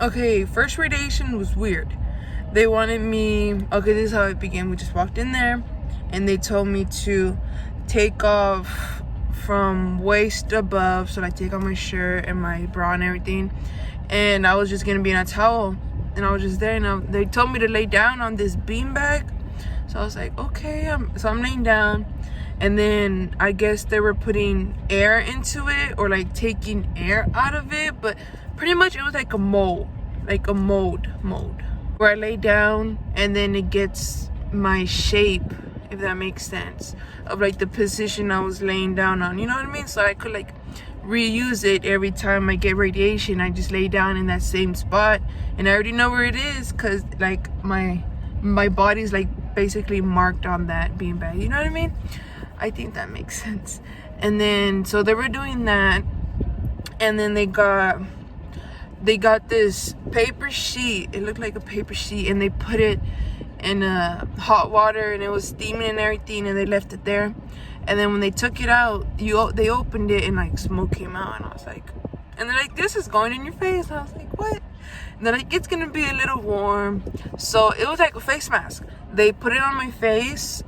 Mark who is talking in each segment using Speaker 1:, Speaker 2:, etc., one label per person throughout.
Speaker 1: Okay, first radiation was weird. They wanted me, okay, this is how it began. We just walked in there and they told me to take off from waist above, so like take off my shirt and my bra and everything, and I was just gonna be in a towel, and I was just there, and they told me to lay down on this beanbag, so I was like, okay. So I'm laying down, and then I guess they were putting air into it, or like taking air out of it, but pretty much it was like a mold where I lay down and then it gets my shape, if that makes sense, of like the position I was laying down on, you know what I mean? So I could like reuse it every time I get radiation. I just lay down in that same spot, and I already know where it is because like my body's like basically marked on that beanbag, you know what I mean? I think that makes sense. And then so they were doing that, and then they got this paper sheet. It looked like a paper sheet, and they put it in hot water, and it was steaming and everything, and they left it there. And then when they took it out, they opened it, and like smoke came out, and I was like, and they're like, this is going in your face. And I was like, what? And they're like, it's gonna be a little warm. So it was like a face mask. They put it on my face,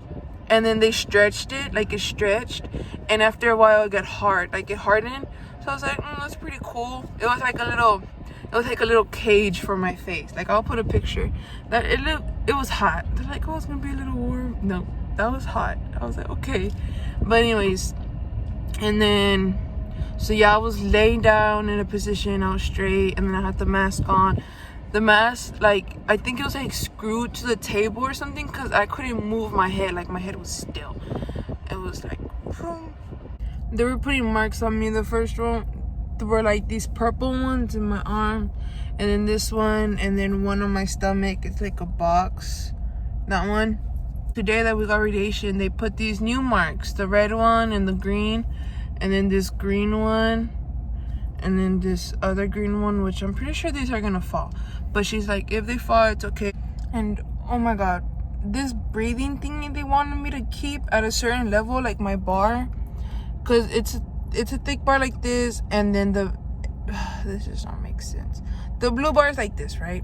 Speaker 1: and then they stretched it, like it stretched, and after a while it got hard, like it hardened. So I was like, that's pretty cool. It was like a little cage for my face. Like I'll put a picture. That it was hot. They're like, oh, it's gonna be a little warm. No, that was hot. I was like, okay. But anyways, and then so yeah, I was laying down in a position, I was straight, and then I had the mask on. The mask, like, I think it was like screwed to the table or something, because I couldn't move my head. Like my head was still. It was like, boom. They were putting marks on me. The first one were like these purple ones in my arm, and then this one, and then one on my stomach. It's like a box, that one. Today that we got radiation, they put these new marks, the red one and the green, and then this green one, and then this other green one, which I'm pretty sure these are gonna fall, but she's like, if they fall, it's okay. And oh my god, this breathing thingy they wanted me to keep at a certain level, like my bar, because it's a thick bar like this, and then this does not make sense. The blue bar is like this, right?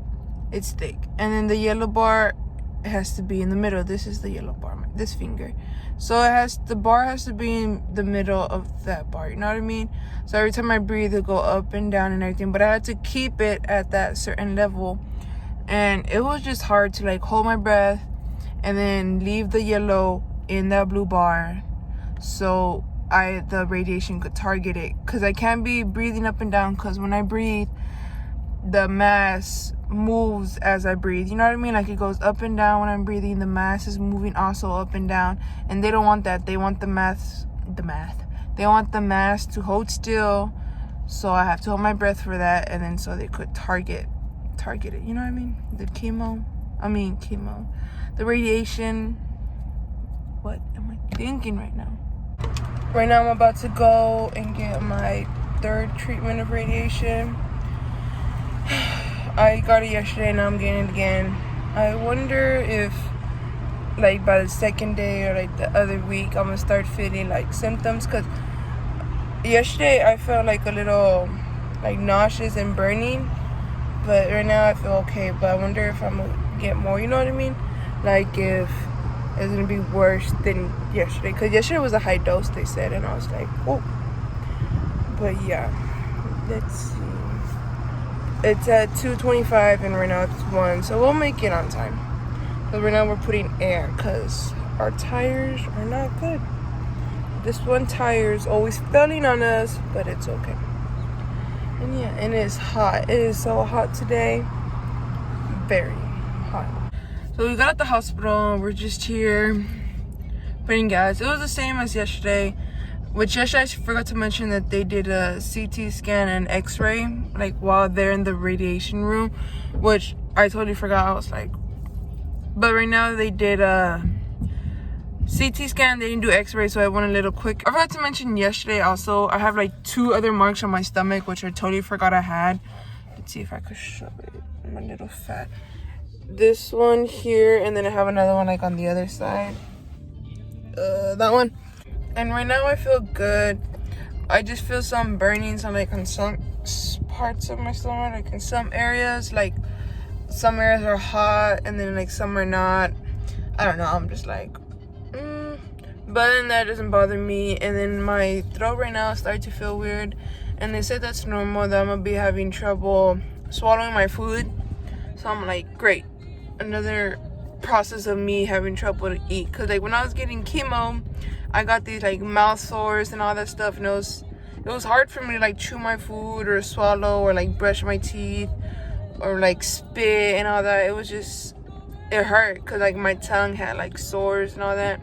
Speaker 1: It's thick, and then the yellow bar has to be in the middle. This is the yellow bar, this finger. So the bar has to be in the middle of that bar, you know what I mean? So every time I breathe, it'll go up and down and everything, but I had to keep it at that certain level, and it was just hard to like hold my breath and then leave the yellow in that blue bar, so the radiation could target it, because I can't be breathing up and down, because when I breathe, the mass moves as I breathe, you know what I mean? Like it goes up and down when I'm breathing. The mass is moving also up and down, and they don't want that. They want they want the mass to hold still, so I have to hold my breath for that, and then so they could target it, you know what I mean? The radiation. What am I thinking right now? Right now I'm about to go and get my third treatment of radiation. I got it yesterday, now I'm getting it again. I wonder if like by the second day or like the other week I'm gonna start feeling like symptoms, because yesterday I felt like a little like nauseous and burning, but right now I feel okay. But I wonder if I'm gonna get more, you know what I mean? Like if it's gonna be worse than yesterday, because yesterday was a high dose, they said, and I was like, whoa. But yeah, let's see. It's at 2:25 and right now it's 1, so we'll make it on time. But right now we're putting air because our tires are not good. This one tire is always failing on us, but it's okay. And yeah, and it's hot. It is so hot today. Very hot. So we got at the hospital. We're just here putting gas. It was the same as yesterday. Which yesterday I forgot to mention that they did a CT scan and x-ray like while they're in the radiation room, which I totally forgot. I was like, but right now they did a CT scan, they didn't do x-ray, so I went a little quick. I forgot to mention yesterday also, I have like 2 other marks on my stomach, which I totally forgot I had. Let's see if I could show it. I'm a little fat. This one here, and then I have another one like on the other side. That one. And right now I feel good. I just feel some burnings on like on some parts of my stomach. Like in some areas, like some areas are hot and then like some are not. I don't know. I'm just like, but then that doesn't bother me. And then my throat right now started to feel weird, and they said that's normal, that I'm gonna be having trouble swallowing my food. So I'm like, great, another process of me having trouble to eat. Cause like when I was getting chemo, I got these like mouth sores and all that stuff, and it was hard for me to like chew my food or swallow or like brush my teeth or like spit and all that. It was just, it hurt because like my tongue had like sores and all that.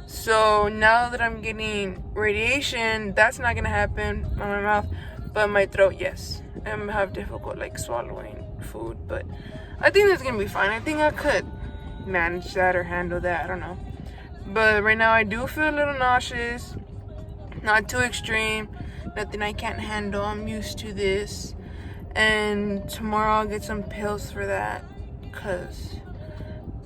Speaker 1: So now that I'm getting radiation, that's not gonna happen on my mouth, but my throat, yes. I'm gonna have difficult like swallowing food, but I think that's gonna be fine. I think I could manage that or handle that, I don't know. But right now I do feel a little nauseous, not too extreme, nothing I can't handle. I'm used to this. And tomorrow I'll get some pills for that, cause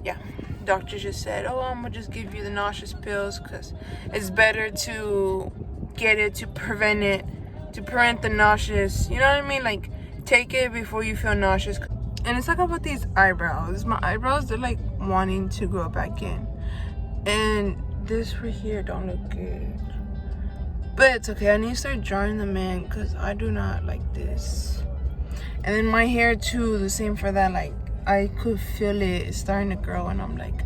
Speaker 1: yeah, doctor just said, oh, I'm gonna just give you the nauseous pills because it's better to get it to prevent the nauseous, you know what I mean? Like, take it before you feel nauseous. And it's like about these eyebrows. My eyebrows, they're like wanting to grow back in, and this right here don't look good, but it's okay. I need to start drawing them in because I do not like this. And then my hair too, the same for that. Like, I could feel it starting to grow, and I'm like,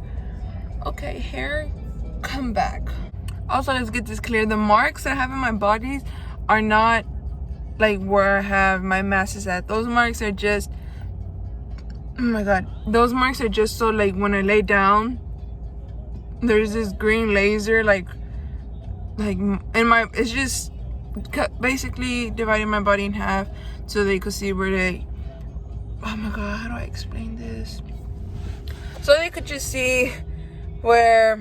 Speaker 1: okay, hair, come back. Also, let's get this clear. The marks I have in my body are not like where I have my masses at. Those marks are just, oh my god, those marks are just so like when I lay down, there's this green laser like in my, it's just basically dividing my body in half so they could see where they, oh my god, how do I explain this? So they could just see where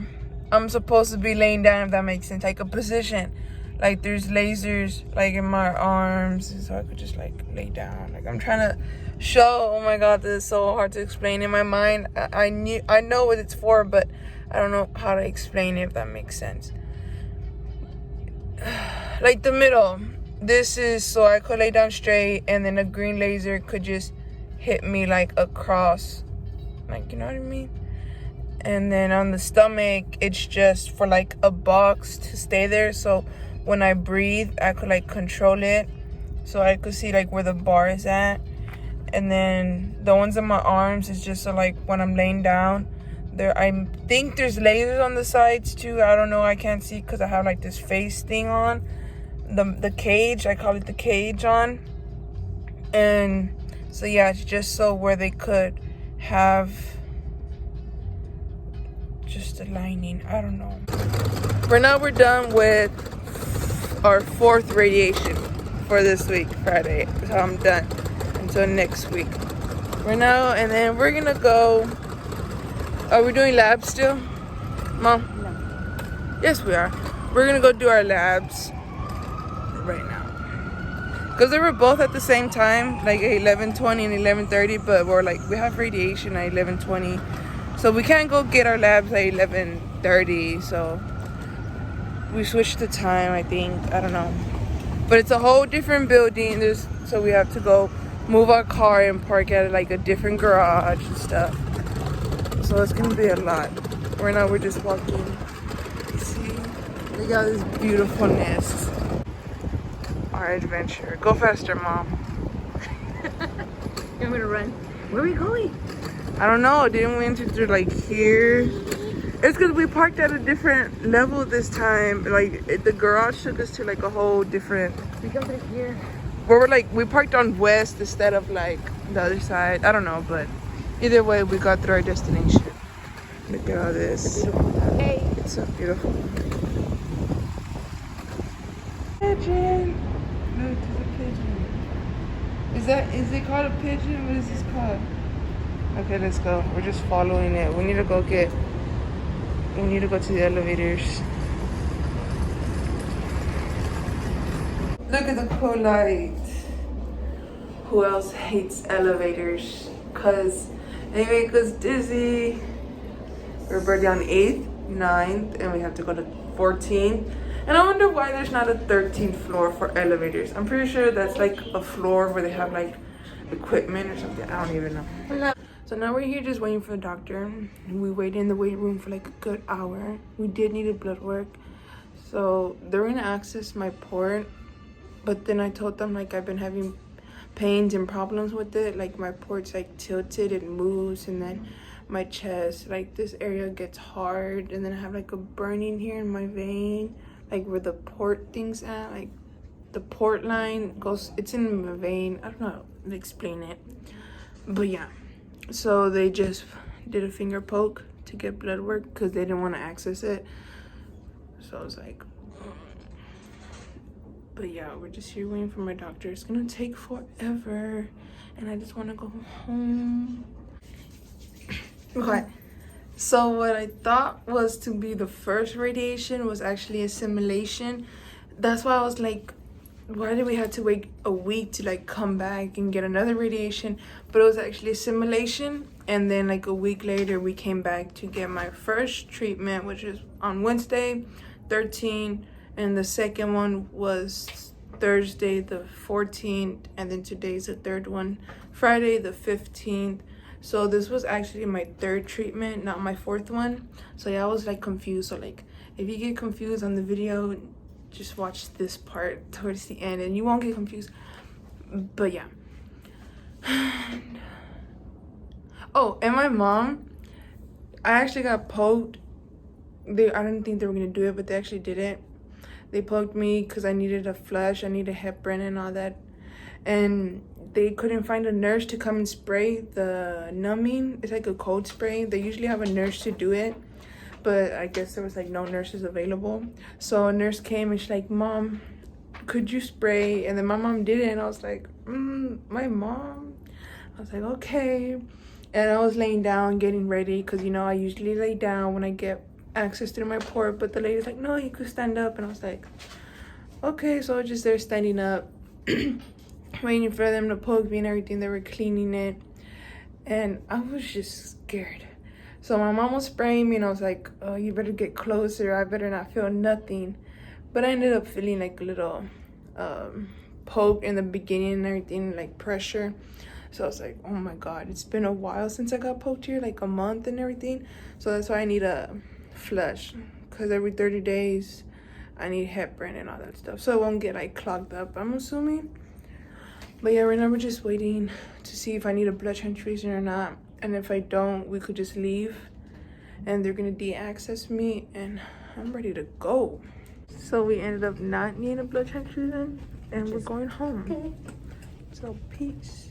Speaker 1: I'm supposed to be laying down, if that makes sense. Like a position. Like there's lasers like in my arms, so I could just like lay down. Like I'm trying to show, oh my god, this is so hard to explain. In my mind, I know what it's for, but I don't know how to explain it, if that makes sense. Like the middle, this is so I could lay down straight, and then a green laser could just hit me like across, like, you know what I mean? And then on the stomach, it's just for like a box to stay there, so when I breathe I could like control it, so I could see like where the bar is at. And then the ones in my arms is just so like when I'm laying down there, I think there's lasers on the sides too. I don't know, I can't see because I have like this face thing on, the cage, I call it the cage on. And so yeah, it's just so where they could have just a lining, I don't know. For now, we're done with our 4th radiation for this week, Friday. So I'm done until next week. For now, and then we're gonna go. Are we doing labs still, Mom? No. Yes, we are. We're gonna go do our labs right now. Because they were both at the same time, like 11:20 and 11:30, but we're like, we have radiation at 11:20. So we can't go get our labs at 11:30, so we switched the time, I think. I don't know. But it's a whole different building, so we have to go move our car and park at like a different garage and stuff. So it's gonna be a lot. Right now we're just walking. See, we got this beautifulness. Our adventure. Go faster, Mom.
Speaker 2: You want me to run? Where are we going?
Speaker 1: I don't know. Didn't we enter through like here? It's because we parked at a different level this time. Like the garage took us to like a whole different.
Speaker 2: We got right here.
Speaker 1: Where we're like, we parked on west instead of like the other side. I don't know, but either way, we got through our destination. Look at all this.
Speaker 2: Hey.
Speaker 1: It's so beautiful. Pigeon. Look, there's a pigeon. Is it called a pigeon? What is this called? Okay, let's go. We're just following it. We need to go to the elevators. Look at the cool light. Who else hates elevators? Cause they make us dizzy. We're already on 8th, 9th, and we have to go to 14th. And I wonder why there's not a 13th floor for elevators. I'm pretty sure that's like a floor where they have like equipment or something. I don't even know. So now we're here just waiting for the doctor. We waited in the waiting room for like a good hour. We did need a blood work. So they're gonna access my port. But then I told them like I've been having pains and problems with it. Like my port's like tilted, it moves, and then my chest, like this area gets hard, and then I have like a burning here in my vein, like where the port thing's at, like the port line goes, it's in my vein. I don't know how to explain it, but yeah. So they just did a finger poke to get blood work because they didn't want to access it. So I was like, but yeah, we're just here waiting for my doctor. It's gonna take forever, and I just want to go home. Okay, so what I thought was to be the first radiation was actually a simulation. That's why I was like, why did we have to wait a week to like come back and get another radiation? But it was actually a simulation, and then like a week later we came back to get my first treatment, which is on Wednesday 13, and the second one was Thursday the 14th, and then today's the third one, Friday the 15th. So this was actually my third treatment, not my fourth one. So yeah, I was like confused. So like if you get confused on the video, just watch this part towards the end and you won't get confused. But yeah. Oh, and my mom, I actually got poked. I didn't think they were gonna do it, but they actually did it. They poked me because I needed a flush, I needed heparin and all that, and they couldn't find a nurse to come and spray the numbing. It's like a cold spray. They usually have a nurse to do it, but I guess there was like no nurses available. So a nurse came and she's like, Mom, could you spray? And then my mom did it, and I was like, my mom? I was like, okay. And I was laying down getting ready because, you know, I usually lay down when I get access to my port, but the lady's like, no, you could stand up. And I was like, okay. So I was just there standing up waiting for them to poke me and everything. They were cleaning it, and I was just scared. So my mom was spraying me, and I was like, oh, you better get closer, I better not feel nothing. But I ended up feeling like a little poke in the beginning and everything, like pressure. So I was like, oh my god, it's been a while since I got poked here, like a month and everything. So that's why I need a flush, because every 30 days I need heparin and all that stuff, so it won't get like clogged up, I'm assuming. But yeah, right now we're just waiting to see if I need a blood transfusion or not, and if I don't, we could just leave and they're gonna de-access me, and I'm ready to go. So we ended up not needing a blood transfusion, and we're going home. Okay. So peace.